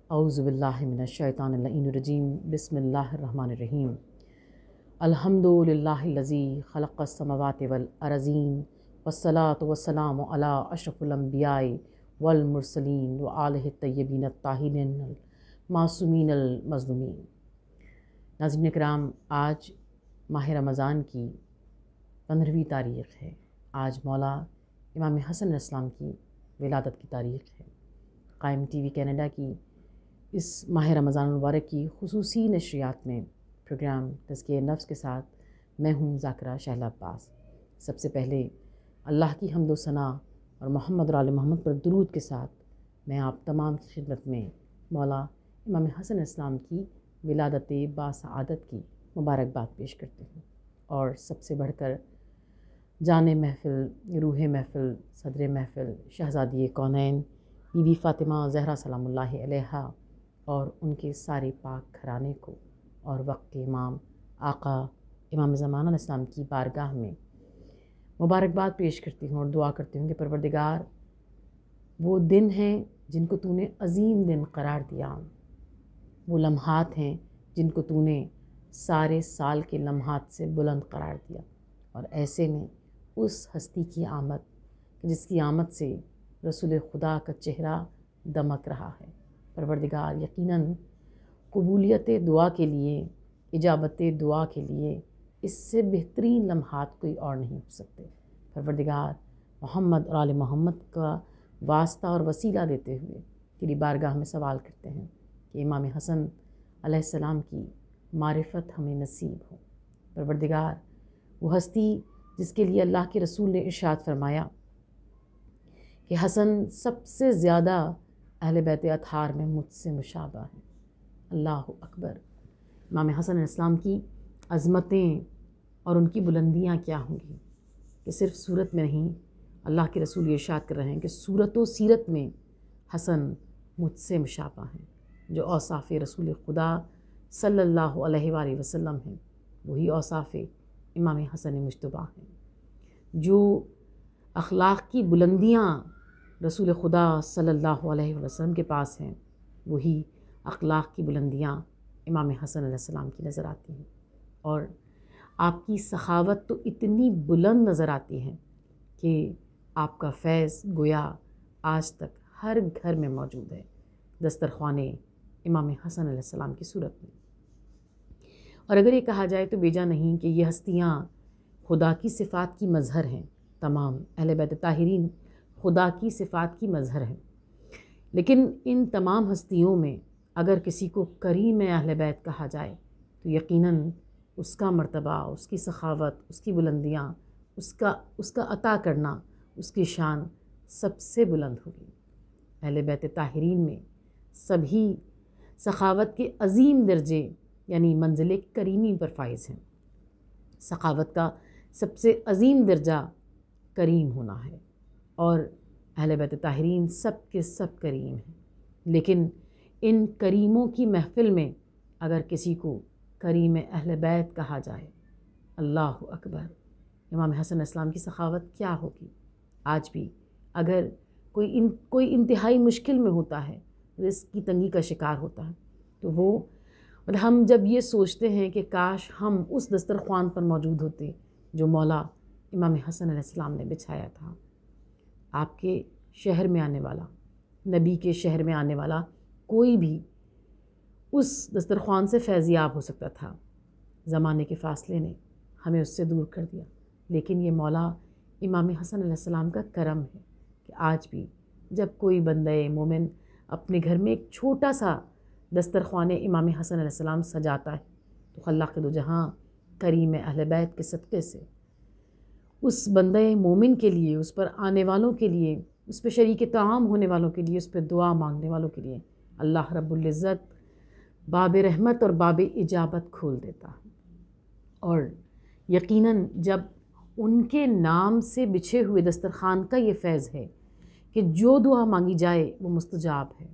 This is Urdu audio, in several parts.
اعوذ باللہ من الشیطان اللعین الرجیم بسم اللہ الرحمن الرحیم الحمد للہ الذی خلق السماوات والارضین والصلاة والسلام علی اشرف الانبیاء والمرسلین وآلہ الطیبین الطاہرین المعصومین المظلومین۔ ناظرین اکرام، آج ماہ رمضان کی 15ویں تاریخ ہے۔ آج مولا امام حسن علیہ السلام کی ولادت کی تاریخ ہے۔ قائم ٹی وی کینیڈا کی اس ماہ رمضان المبارک کی خصوصی نشریات میں پروگرام تزکیہ نفس کے ساتھ میں ہوں ذاکرہ شہلا عباس۔ سب سے پہلے اللہ کی حمد و ثنا اور محمد اور آل محمد پر درود کے ساتھ میں آپ تمام کی خدمت میں مولا امام حسن علیہ السلام کی ولادت باسعادت کی مبارکباد پیش کرتی ہوں، اور سب سے بڑھ کر جان محفل، روح محفل، صدر محفل شہزادی کونین بی بی فاطمہ زہرا سلام اللہ علیہا اور ان کے سارے پاک گھرانے کو اور وقت کے امام آقا امام زمان علیہ السلام کی بارگاہ میں مبارکباد پیش کرتی ہوں اور دعا کرتی ہوں کہ پروردگار، وہ دن ہیں جن کو تو نے عظیم دن قرار دیا، وہ لمحات ہیں جن کو تو نے سارے سال کے لمحات سے بلند قرار دیا، اور ایسے میں اس ہستی کی آمد جس کی آمد سے رسول خدا کا چہرہ دمک رہا ہے، پروردگار یقیناً قبولیت دعا کے لیے، اجابت دعا کے لیے اس سے بہترین لمحات کوئی اور نہیں ہو سکتے۔ پروردگار، محمد اور آل محمد کا واسطہ اور وسیلہ دیتے ہوئے تیری بارگاہ میں سوال کرتے ہیں کہ امام حسن علیہ السلام کی معرفت ہمیں نصیب ہو۔ پروردگار، وہ ہستی جس کے لیے اللہ کے رسول نے ارشاد فرمایا کہ حسن سب سے زیادہ اہل بیت اطہار میں مجھ سے مشابہ ہیں۔ اللہ اکبر! امام حسن علیہ السلام کی عظمتیں اور ان کی بلندیاں کیا ہوں گی کہ صرف صورت میں نہیں، اللہ کے رسول ارشاد کر رہے ہیں کہ صورت و سیرت میں حسن مجھ سے مشابہ ہیں۔ جو اوصاف رسول خدا صلی اللہ علیہ وآلہ وسلم ہیں، وہی اوصاف امام حسن مجتبیٰ ہیں۔ جو اخلاق کی بلندیاں رسول خدا صلی اللہ علیہ وسلم کے پاس ہیں، وہی اخلاق کی بلندیاں امام حسن علیہ السلام کی نظر آتی ہیں، اور آپ کی سخاوت تو اتنی بلند نظر آتی ہے کہ آپ کا فیض گویا آج تک ہر گھر میں موجود ہے، دسترخوان امام حسن علیہ السلام کی صورت میں۔ اور اگر یہ کہا جائے تو بیجا نہیں کہ یہ ہستیاں خدا کی صفات کی مظہر ہیں، تمام اہل بیت طاہرین خدا کی صفات کی مظہر ہیں، لیکن ان تمام ہستیوں میں اگر کسی کو کریم اہل بیت کہا جائے تو یقیناً اس کا مرتبہ، اس کی سخاوت، اس کی بلندیاں، اس کا عطا کرنا، اس کی شان سب سے بلند ہوگی۔ اہل بیت طاہرین میں سبھی سخاوت کے عظیم درجے یعنی منزل کریمی پر فائز ہیں۔ سخاوت کا سب سے عظیم درجہ کریم ہونا ہے، اور اہل بیت طاہرین سب کے سب کریم ہیں، لیکن ان کریموں کی محفل میں اگر کسی کو کریم اہل بیت کہا جائے، اللہ اکبر! امام حسن علیہ السلام کی سخاوت کیا ہوگی۔ آج بھی اگر کوئی انتہائی مشکل میں ہوتا ہے، رزق کی تنگی کا شکار ہوتا ہے، تو وہ ہم جب یہ سوچتے ہیں کہ کاش ہم اس دسترخوان پر موجود ہوتے جو مولا امام حسن علیہ السلام نے بچھایا تھا۔ آپ کے شہر میں آنے والا، نبی کے شہر میں آنے والا کوئی بھی اس دسترخوان سے فیضیاب ہو سکتا تھا، زمانے کے فاصلے نے ہمیں اس سے دور کر دیا، لیکن یہ مولا امام حسن علیہ السلام کا کرم ہے کہ آج بھی جب کوئی بندہ مومن اپنے گھر میں ایک چھوٹا سا دسترخوان امام حسن علیہ السلام سجاتا ہے تو خلاق دو جہاں کریم اہل بیت کے صدقے سے اس بندہ مومن کے لیے، اس پر آنے والوں کے لیے، اس پہ شریک طعام ہونے والوں کے لیے، اس پہ دعا مانگنے والوں کے لیے اللہ رب العزت باب رحمت اور باب اجابت کھول دیتا ہے۔ اور یقیناً جب ان کے نام سے بچھے ہوئے دسترخوان کا یہ فیض ہے کہ جو دعا مانگی جائے وہ مستجاب ہے،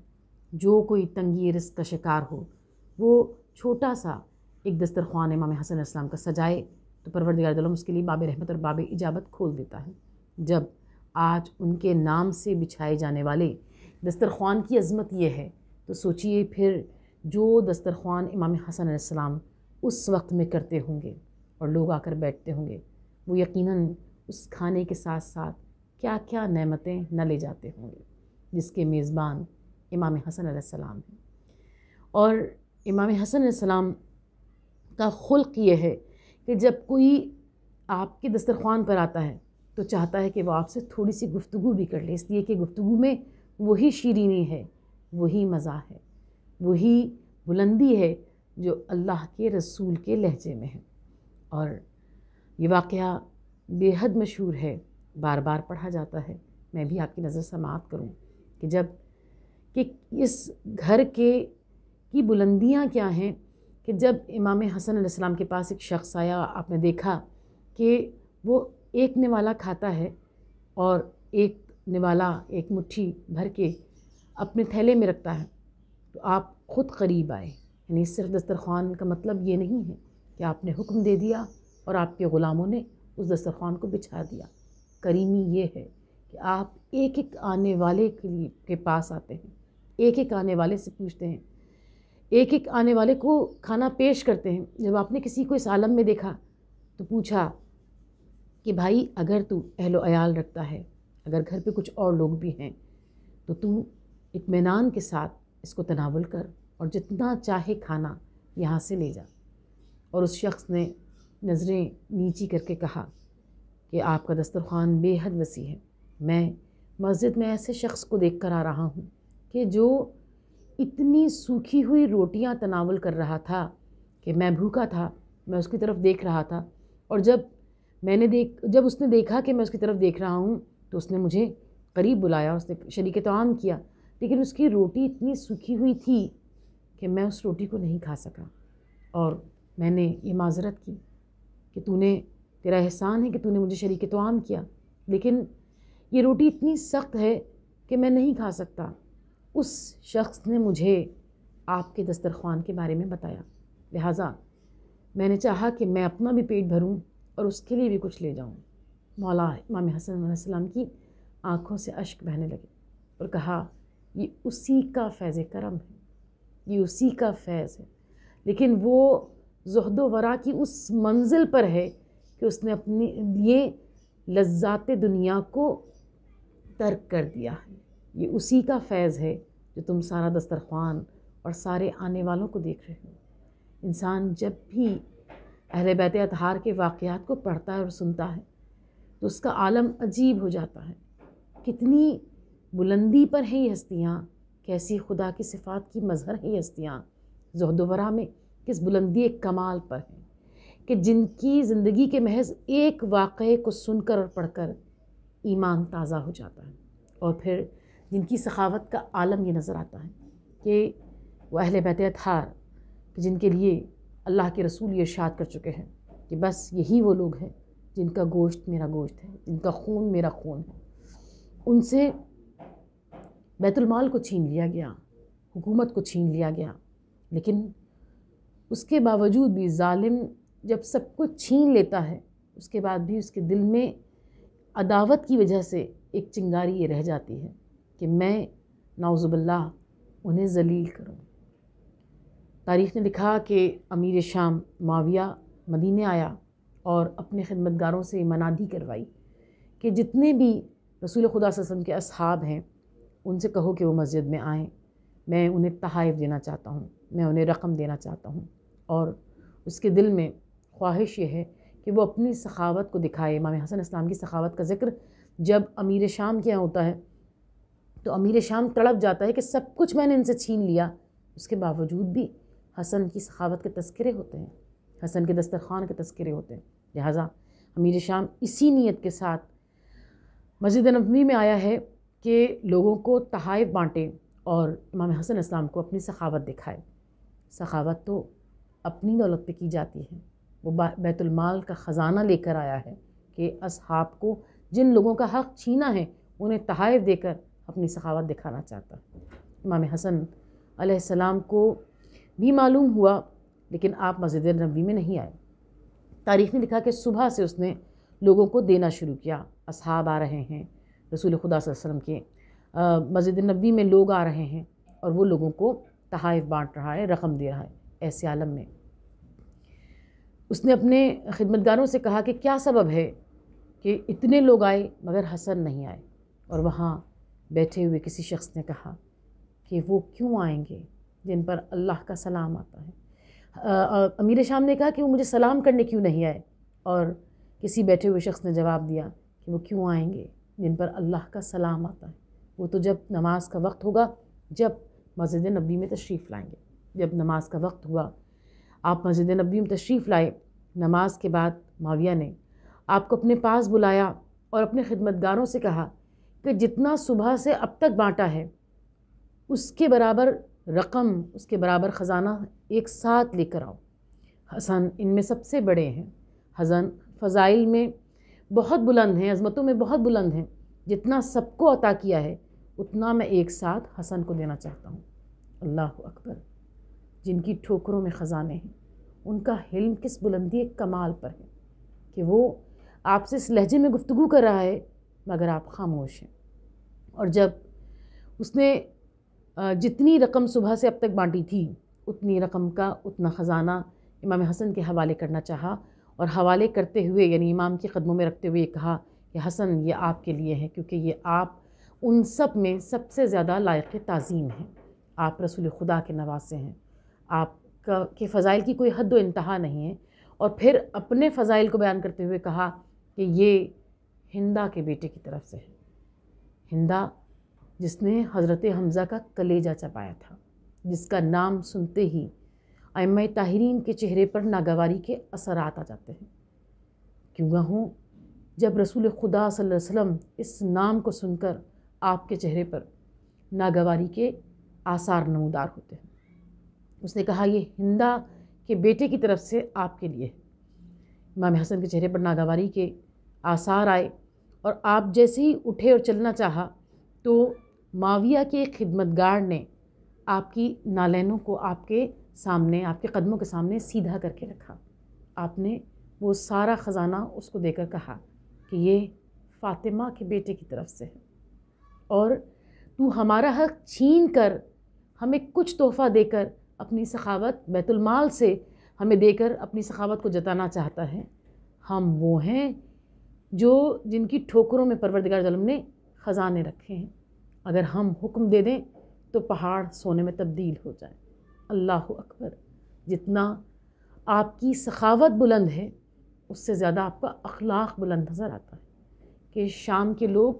جو کوئی تنگی رزق کا شکار ہو وہ چھوٹا سا ایک دسترخوان امام حسن علیہ السلام کا سجائے تو پروردگار عالم اس کے لیے باب رحمت اور باب اجابت کھول دیتا ہے۔ جب آج ان کے نام سے بچھائے جانے والے دسترخوان کی عظمت یہ ہے تو سوچئے پھر جو دسترخوان امام حسن علیہ السلام اس وقت میں کرتے ہوں گے اور لوگ آ کر بیٹھتے ہوں گے، وہ یقیناً اس کھانے کے ساتھ ساتھ کیا کیا نعمتیں نہ لے جاتے ہوں گے، جس کے میزبان امام حسن علیہ السلام ہیں۔ اور امام حسن علیہ السلام کا خلق یہ ہے کہ جب کوئی آپ کے دسترخوان پر آتا ہے تو چاہتا ہے کہ وہ آپ سے تھوڑی سی گفتگو بھی کر لے، اس لیے کہ گفتگو میں وہی شیرینی ہے، وہی مزہ ہے، وہی بلندی ہے جو اللہ کے رسول کے لہجے میں ہے۔ اور یہ واقعہ بے حد مشہور ہے، بار بار پڑھا جاتا ہے۔ میں بھی آپ کی نظر سماعت کروں کہ جب کہ اس گھر کی بلندیاں کیا ہیں کہ جب امام حسن علیہ السلام کے پاس ایک شخص آیا، آپ نے دیکھا کہ وہ ایک نوالا کھاتا ہے اور ایک نوالا ایک مٹھی بھر کے اپنے تھیلے میں رکھتا ہے، تو آپ خود قریب آئے۔ یعنی صرف دسترخوان کا مطلب یہ نہیں ہے کہ آپ نے حکم دے دیا اور آپ کے غلاموں نے اس دسترخوان کو بچھا دیا۔ کریمی یہ ہے کہ آپ ایک ایک آنے والے کے پاس آتے ہیں، ایک ایک آنے والے سے پوچھتے ہیں، ایک ایک آنے والے کو کھانا پیش کرتے ہیں۔ جب آپ نے کسی کو اس عالم میں دیکھا تو پوچھا کہ بھائی اگر تو اہل و عیال رکھتا ہے، اگر گھر پہ کچھ اور لوگ بھی ہیں تو اطمینان کے ساتھ اس کو تناول کر اور جتنا چاہے کھانا یہاں سے لے جا۔ اور اس شخص نے نظریں نیچی کر کے کہا کہ آپ کا دسترخوان بے حد وسیع ہے، میں مسجد میں ایسے شخص کو دیکھ کر آ رہا ہوں کہ جو اتنی سوکھی ہوئی روٹیاں تناول کر رہا تھا کہ میں بھوکا تھا، میں اس کی طرف دیکھ رہا تھا، اور جب اس نے دیکھا کہ میں اس کی طرف دیکھ رہا ہوں تو اس نے مجھے قریب بلایا، اس نے شریک طعام کیا، لیکن اس کی روٹی اتنی سوکھی ہوئی تھی کہ میں اس روٹی کو نہیں کھا سکا، اور میں نے یہ معذرت کی کہ تیرا احسان ہے کہ تو نے مجھے شریک طعام کیا، لیکن یہ روٹی اتنی سخت ہے کہ میں نہیں کھا سکتا۔ اس شخص نے مجھے آپ کے دسترخوان کے بارے میں بتایا، لہٰذا میں نے چاہا کہ میں اپنا بھی پیٹ بھروں اور اس کے لیے بھی کچھ لے جاؤں۔ مولا امام حسن علیہ السلام کی آنکھوں سے اشک بہنے لگے اور کہا یہ اسی کا فیض کرم ہے، یہ اسی کا فیض ہے، لیکن وہ زہد و ورع کی اس منزل پر ہے کہ اس نے اپنے لیے لذات دنیا کو ترک کر دیا ہے۔ یہ اسی کا فیض ہے جو تم سارا دسترخوان اور سارے آنے والوں کو دیکھ رہے ہو۔ انسان جب بھی اہل بیت اطہار کے واقعات کو پڑھتا ہے اور سنتا ہے تو اس کا عالم عجیب ہو جاتا ہے، کتنی بلندی پر ہیں یہ ہستیاں، کیسی خدا کی صفات کی مظہر ہیں یہ ہستیاں، زہد و ورع میں کس بلندی کمال پر ہیں کہ جن کی زندگی کے محض ایک واقعے کو سن کر اور پڑھ کر ایمان تازہ ہو جاتا ہے، اور پھر جن کی سخاوت کا عالم یہ نظر آتا ہے کہ وہ اہل بیت اطہار جن کے لیے اللہ کے رسول یہ ارشاد کر چکے ہیں کہ بس یہی وہ لوگ ہیں جن کا گوشت میرا گوشت ہے، جن کا خون میرا خون ہے۔ ان سے بیت المال کو چھین لیا گیا، حکومت کو چھین لیا گیا، لیکن اس کے باوجود بھی ظالم جب سب کچھ چھین لیتا ہے اس کے بعد بھی اس کے دل میں عداوت کی وجہ سے ایک چنگاری یہ رہ جاتی ہے کہ میں نعوذ باللہ انہیں ذلیل کروں۔ تاریخ نے لکھا کہ امیر شام معاویہ مدینے آیا اور اپنے خدمتگاروں سے منادی کروائی کہ جتنے بھی رسول خدا صلی اللہ علیہ وسلم کے اصحاب ہیں ان سے کہو کہ وہ مسجد میں آئیں، میں انہیں تحائف دینا چاہتا ہوں، میں انہیں رقم دینا چاہتا ہوں، اور اس کے دل میں خواہش یہ ہے کہ وہ اپنی سخاوت کو دکھائے۔ امام حسن اسلام کی سخاوت کا ذکر جب امیر شام کے یہاں ہوتا ہے تو امیر شام تڑپ جاتا ہے کہ سب کچھ میں نے ان سے چھین لیا، اس کے باوجود بھی حسن کی سخاوت کے تذکرے ہوتے ہیں، حسن کے دسترخوان کے تذکرے ہوتے ہیں۔ لہٰذا امیر شام اسی نیت کے ساتھ مسجد نبوی میں آیا ہے کہ لوگوں کو تحائف بانٹے اور امام حسن اسلام کو اپنی سخاوت دکھائے۔ سخاوت تو اپنی دولت پہ کی جاتی ہے، وہ بیت المال کا خزانہ لے کر آیا ہے کہ اصحاب کو جن لوگوں کا حق چھینا ہے انہیں تحائف دے کر اپنی سخاوت دکھانا چاہتا ہے۔ امام حسن علیہ السلام کو بھی معلوم ہوا لیکن آپ مسجد نبوی میں نہیں آئے۔ تاریخ نے لکھا کہ صبح سے اس نے لوگوں کو دینا شروع کیا، اصحاب آ رہے ہیں، رسول خدا صلی اللہ علیہ وسلم کے مسجد نبوی میں لوگ آ رہے ہیں اور وہ لوگوں کو تحائف بانٹ رہا ہے، رقم دے رہا ہے۔ ایسے عالم میں اس نے اپنے خدمتگاروں سے کہا کہ کیا سبب ہے کہ اتنے لوگ آئے مگر حسن نہیں آئے؟ اور وہاں بیٹھے ہوئے کسی شخص نے کہا کہ وہ کیوں آئیں گے جن پر اللہ کا سلام آتا ہے؟ امیر شام نے کہا کہ وہ مجھے سلام کرنے کیوں نہیں آئے؟ اور کسی بیٹھے ہوئے شخص نے جواب دیا کہ وہ کیوں آئیں گے جن پر اللہ کا سلام آتا ہے؟ وہ تو جب نماز کا وقت ہوگا، جب مسجد نبوی میں تشریف لائیں گے۔ جب نماز کا وقت ہوا، آپ مسجد نبوی میں تشریف لائے، نماز کے بعد معاویہ نے آپ کو اپنے پاس بلایا اور اپنے خدمتگاروں سے کہا کہ جتنا صبح سے اب تک بانٹا ہے اس کے برابر رقم، اس کے برابر خزانہ ایک ساتھ لے کر آؤ۔ حسن ان میں سب سے بڑے ہیں، حسن فضائل میں بہت بلند ہیں، عظمتوں میں بہت بلند ہیں، جتنا سب کو عطا کیا ہے اتنا میں ایک ساتھ حسن کو دینا چاہتا ہوں۔ اللہ اکبر! جن کی ٹھوکروں میں خزانے ہیں، ان کا حلم کس بلندی کمال پر ہے کہ وہ آپ سے اس لہجے میں گفتگو کر رہا ہے مگر آپ خاموش ہیں۔ اور جب اس نے جتنی رقم صبح سے اب تک بانٹی تھی اتنی رقم کا اتنا خزانہ امام حسن کے حوالے کرنا چاہا، اور حوالے کرتے ہوئے یعنی امام کے قدموں میں رکھتے ہوئے یہ کہا کہ حسن یہ آپ کے لیے ہے، کیونکہ یہ آپ ان سب میں سب سے زیادہ لائق تعظیم ہیں۔ آپ رسول خدا کے نواسے ہیں، آپ کے فضائل کی کوئی حد و انتہا نہیں ہے۔ اور پھر اپنے فضائل کو بیان کرتے ہوئے کہا کہ یہ ہندا کے بیٹے کی طرف سے ہے، ہندا جس نے حضرت حمزہ کا کلیجہ چبایا تھا، جس کا نام سنتے ہی ائمہ طاہرین کے چہرے پر ناگواری کے اثرات آ جاتے ہیں۔ کیوں نہ ہوں جب رسول خدا صلی اللہ علیہ وسلم اس نام کو سن کر آپ کے چہرے پر ناگواری کے آثار نمودار ہوتے ہیں۔ اس نے کہا یہ ہندا کے بیٹے کی طرف سے آپ کے لیے ہے۔ امام حسن کے چہرے پر ناگواری کے آثار آئے اور آپ جیسے ہی اٹھے اور چلنا چاہا تو معاویہ کے خدمتگار نے آپ کی نالینوں کو آپ کے سامنے، آپ کے قدموں کے سامنے سیدھا کر کے رکھا۔ آپ نے وہ سارا خزانہ اس کو دے کر کہا کہ یہ فاطمہ کے بیٹے کی طرف سے ہے، اور تو ہمارا حق چھین کر ہمیں کچھ تحفہ دے کر اپنی سخاوت بیت المال سے ہمیں دے کر اپنی سخاوت کو جتانا چاہتا ہے۔ ہم وہ ہیں جن کی ٹھوکروں میں پروردگار عالم نے خزانے رکھے ہیں، اگر ہم حکم دے دیں تو پہاڑ سونے میں تبدیل ہو جائے۔ اللہ اکبر! جتنا آپ کی سخاوت بلند ہے اس سے زیادہ آپ کا اخلاق بلند نظر آتا ہے کہ شام کے لوگ،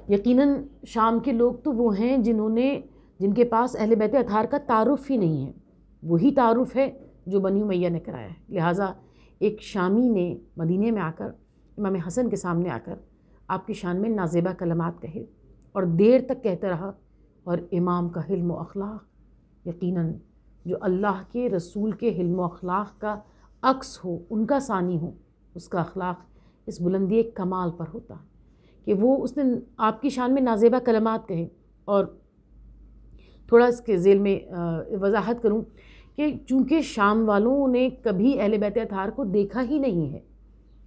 یقیناً شام کے لوگ تو وہ ہیں جن کے پاس اہل بیت اطہار کا تعارف ہی نہیں ہے، وہی تعارف ہے جو بنی امیہ نے کرایا ہے۔ لہٰذا ایک شامی نے مدینے میں آ کر امام حسن کے سامنے آ کر آپ کی شان میں نازیبہ کلمات کہے اور دیر تک کہتا رہا، اور امام کا حلم و اخلاق یقیناً جو اللہ کے رسول کے حلم و اخلاق کا عکس ہو، ان کا ثانی ہو، اس کا اخلاق اس بلندی کمال پر ہوتا ہے کہ اس نے آپ کی شان میں نازیبہ کلمات کہے۔ اور تھوڑا اس کے ذیل میں وضاحت کروں کہ چونکہ شام والوں نے کبھی اہل بیت اطہار کو دیکھا ہی نہیں ہے،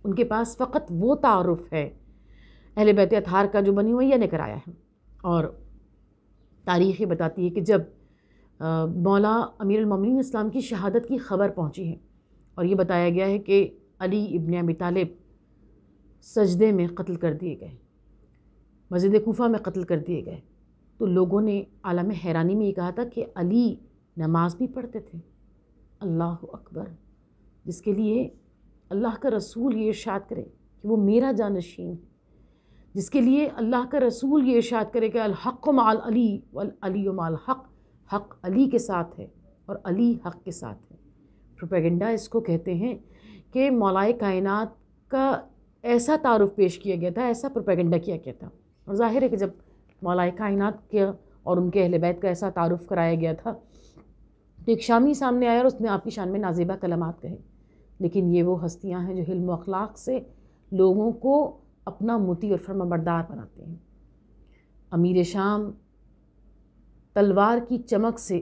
ان کے پاس فقط وہ تعارف ہے اہل بیت اطہار کا جو بنی امیہ نے کرایا ہے۔ اور تاریخ یہ بتاتی ہے کہ جب مولا امیر المومنین اسلام کی شہادت کی خبر پہنچی ہے اور یہ بتایا گیا ہے کہ علی ابن ابی طالب سجدے میں قتل کر دیے گئے، مسجد کوفہ میں قتل کر دیے گئے، تو لوگوں نے عالم حیرانی میں یہ کہا تھا کہ علی نماز بھی پڑھتے تھے۔ اللہ اکبر! جس کے لیے اللہ کا رسول یہ ارشاد کرے کہ وہ میرا جانشین ہے، جس کے لیے اللہ کا رسول یہ ارشاد کرے کہ الحق مع علی والعلی مع الحق، حق علی کے ساتھ ہے اور علی حق کے ساتھ ہے۔ پروپیگنڈا اس کو کہتے ہیں کہ مولائے کائنات کا ایسا تعارف پیش کیا گیا تھا، ایسا پروپیگنڈا کیا گیا تھا، اور ظاہر ہے کہ جب مولائے کائنات کے اور ان کے اہل بیت کا ایسا تعارف کرایا گیا تھا تو ایک شامی سامنے آیا اور اس نے آپ کی شان میں نازیبہ کلمات کہے، لیکن یہ وہ ہستیاں ہیں جو حلم و اخلاق سے لوگوں کو اپنا مطیع اور فرما بردار بناتے ہیں۔ امیر شام تلوار کی چمک سے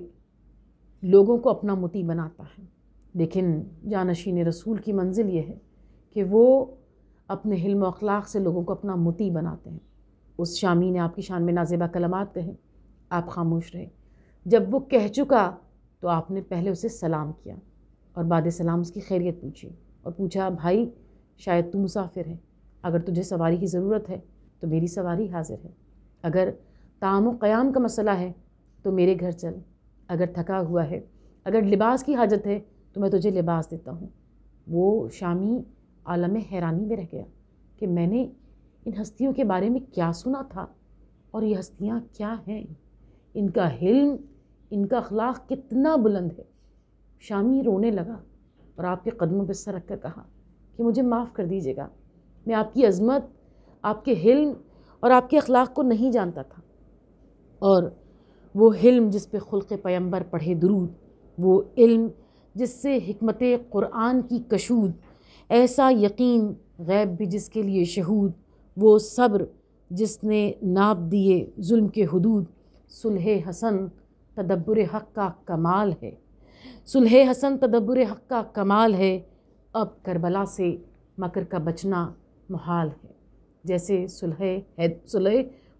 لوگوں کو اپنا مطیع بناتا ہے، لیکن جانشین رسول کی منزل یہ ہے کہ وہ اپنے حلم و اخلاق سے لوگوں کو اپنا مطیع بناتے ہیں۔ اس شامی نے آپ کی شان میں نازیبہ کلمات کہے آپ خاموش رہے. جب وہ کہہ چکا تو آپ نے پہلے اسے سلام کیا اور بعد سلام اس کی خیریت پوچھی اور پوچھا بھائی شاید تو مسافر ہے، اگر تجھے سواری کی ضرورت ہے تو میری سواری حاضر ہے، اگر طعام و قیام کا مسئلہ ہے تو میرے گھر چل، اگر تھکا ہوا ہے، اگر لباس کی حاجت ہے تو میں تجھے لباس دیتا ہوں. وہ شامی عالم حیرانی میں رہ گیا کہ میں نے ان ہستیوں کے بارے میں کیا سنا تھا اور یہ ہستیاں کیا ہیں، ان کا علم، ان کا اخلاق کتنا بلند ہے. شامی رونے لگا اور آپ کے قدموں پہ سر رکھ کر کہا کہ مجھے معاف کر دیجیے گا، میں آپ کی عظمت، آپ کے علم اور آپ کے اخلاق کو نہیں جانتا تھا. اور وہ علم جس پہ خلق پیمبر پڑھے درود، وہ علم جس سے حکمت قرآن کی کشود، ایسا یقین غیب بھی جس کے لیے شہود، وہ صبر جس نے ناپ دیے ظلم کے حدود. صلح حسن تدبر حق کا کمال ہے، صلح حسن تدبر حق کا کمال ہے، اب کربلا سے مکر کا بچنا محال ہے. جیسے صلح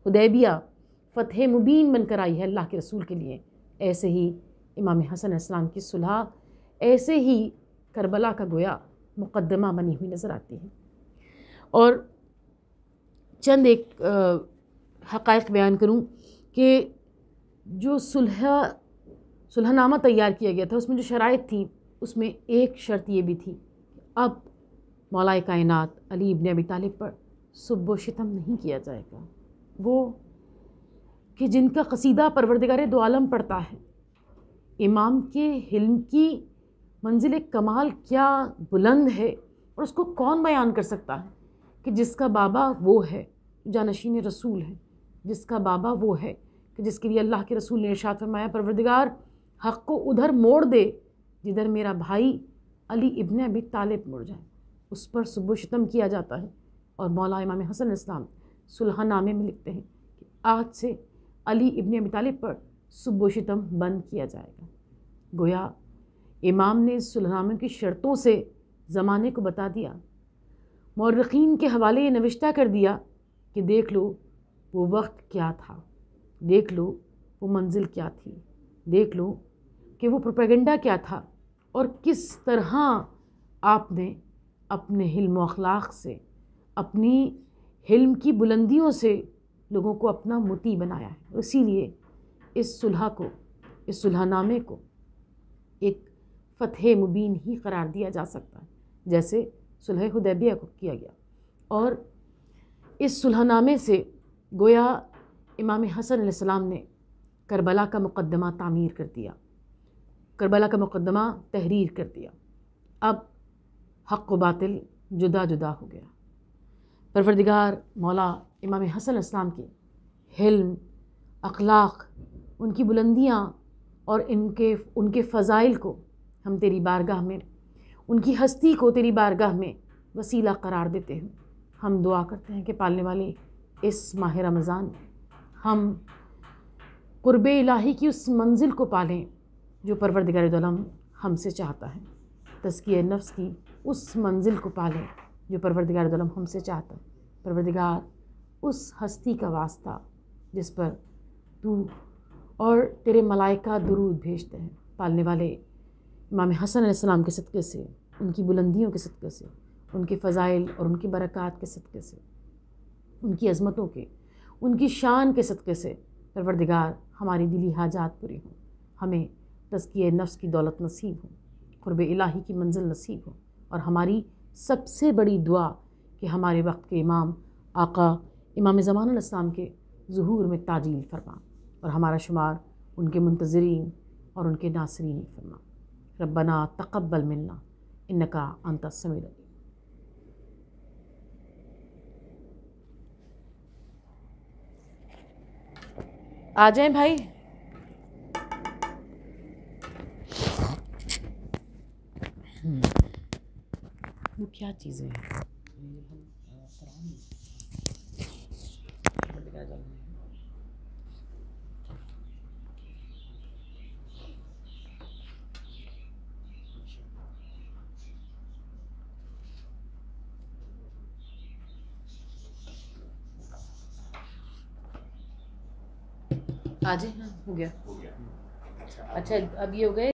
حدیبیہ فتح مبین بن کر آئی ہے اللہ کے رسول کے لیے، ایسے ہی امام حسن علیہ السلام کی صلح ایسے ہی کربلا کا گویا مقدمہ بنی ہوئی نظر آتی ہے. اور چند ایک حقائق بیان کروں کہ جو صلح نامہ تیار کیا گیا تھا، اس میں جو شرائط تھیں، اس میں ایک شرط یہ بھی تھی کہ اب مولا کائنات علی ابن ابی طالب پر سب و شتم نہیں کیا جائے گا. وہ کہ جن کا قصیدہ پروردگار دو عالم پڑھتا ہے، امام کے علم کی منزل کمال کیا بلند ہے، اور اس کو کون بیان کر سکتا ہے کہ جس کا بابا وہ ہے جانشین رسول ہے، جس کا بابا وہ ہے کہ جس کے لیے اللہ کے رسول نے ارشاد فرمایا پروردگار حق کو ادھر موڑ دے جدھر میرا بھائی علی ابن ابی طالب مڑ جائے. اس پر سب و شتم کیا جاتا ہے. اور مولا امام حسن علیہ السلام صلح نامے میں لکھتے ہیں کہ آج سے علی ابن ابی طالب پر سب و شتم بند کیا جائے گا. گویا امام نے صلح نامے کی شرطوں سے زمانے کو بتا دیا، مورخین کے حوالے یہ نوشتہ کر دیا کہ دیکھ لو وہ وقت کیا تھا، دیکھ لو وہ منزل کیا تھی، دیکھ لو کہ وہ پروپیگنڈا کیا تھا، اور کس طرح آپ نے اپنے علم و اخلاق سے، اپنی علم کی بلندیوں سے لوگوں کو اپنا مطیع بنایا ہے. اسی لیے اس صلح کو، اس صلح نامے کو ایک فتح مبین ہی قرار دیا جا سکتا ہے جیسے صلح حدیبیہ کو کیا گیا. اور اس صلح نامے سے گویا امام حسن علیہ السلام نے کربلا کا مقدمہ تعمیر کر دیا، کربلا کا مقدمہ تحریر کر دیا. اب حق و باطل جدا جدا ہو گیا. پروردگار مولا امام حسن علیہ السلام کے علم، اخلاق، ان کی بلندیاں اور ان کے فضائل کو ہم تیری بارگاہ میں، ان کی ہستی کو تیری بارگاہ میں وسیلہ قرار دیتے ہیں. ہم دعا کرتے ہیں کہ پالنے والے اس ماہ رمضان ہم قرب الہی کی اس منزل کو پالیں جو پروردگار دو عالم ہم سے چاہتا ہے، تزکیہ نفس کی اس منزل کو پالیں جو پروردگار دو عالم ہم سے چاہتا ہے. پروردگار اس ہستی کا واسطہ جس پر تو اور تیرے ملائکہ درود بھیجتے ہیں، پالنے والے امام حسن علیہ السلام کے صدقے سے، ان کی بلندیوں کے صدقے سے، ان کے فضائل اور ان کی برکات کے صدقے سے، ان کی عظمتوں کے، ان کی شان کے صدقے سے پروردگار ہماری دلی حاجات پوری ہوں، ہمیں تزکیہ نفس کی دولت نصیب ہو، قرب الہی کی منزل نصیب ہو، اور ہماری سب سے بڑی دعا کہ ہمارے وقت کے امام آقا امام زمان علیہ السلام کے ظہور میں تعجیل فرما اور ہمارا شمار ان کے منتظرین اور ان کے ناصرین فرما. ربنا تقبل منا انکا انت السمیع العلیم. آ جائیں بھائی. وہ کیا چیزیں ہیں؟ آ جائیں. ہاں ہو گیا. ہو گیا. اچھا اب یہ ہو گئے